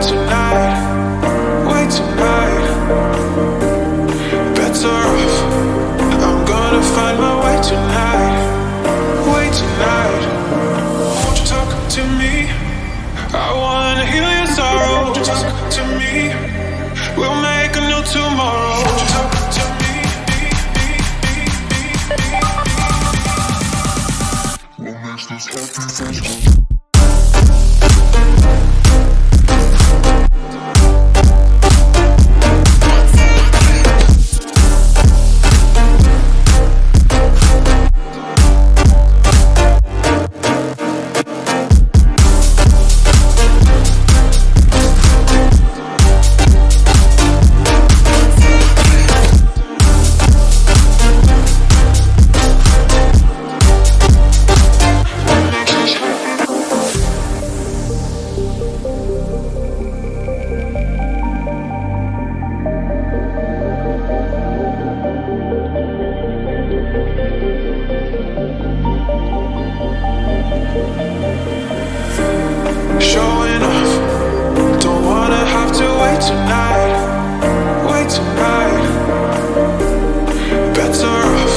tonight, wait tonight. Better off, I'm gonna find my way tonight, wait tonight. Won't you talk to me? I wanna heal your sorrow. Won't you talk to me? We'll make a new tomorrow. Won't you talk to me? What makes this happy face? Showing off, don't wanna have to wait tonight, wait tonight. Better off,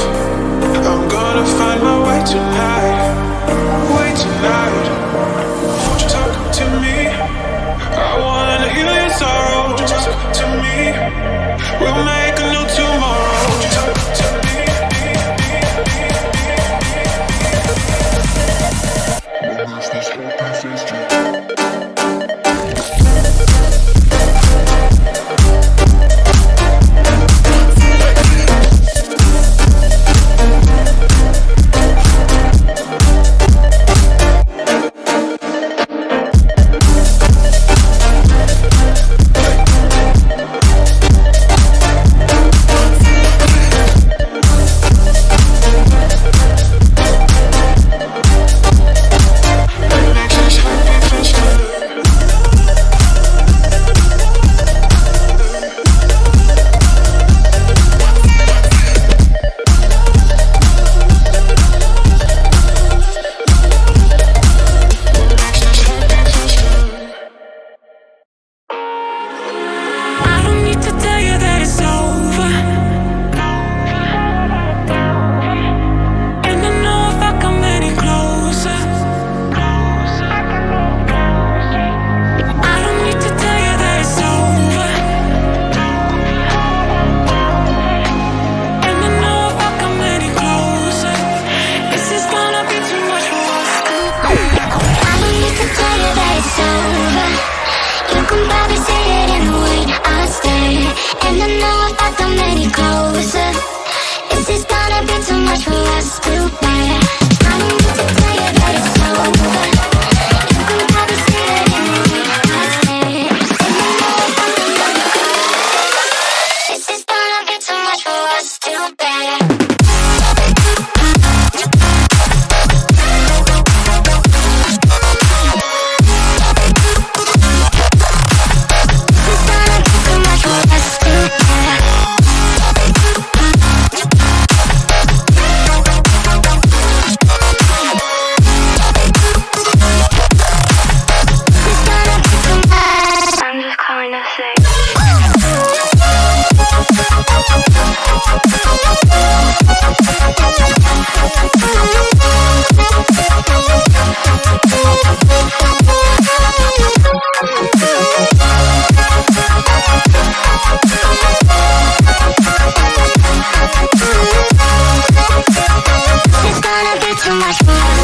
I'm gonna find my way tonight, wait tonight. Won't you talk to me? I wanna heal your sorrow. Won't you talk to me? We'll make a new tomorrow. Won't you talk to me? What makes this happy face? Too much fun.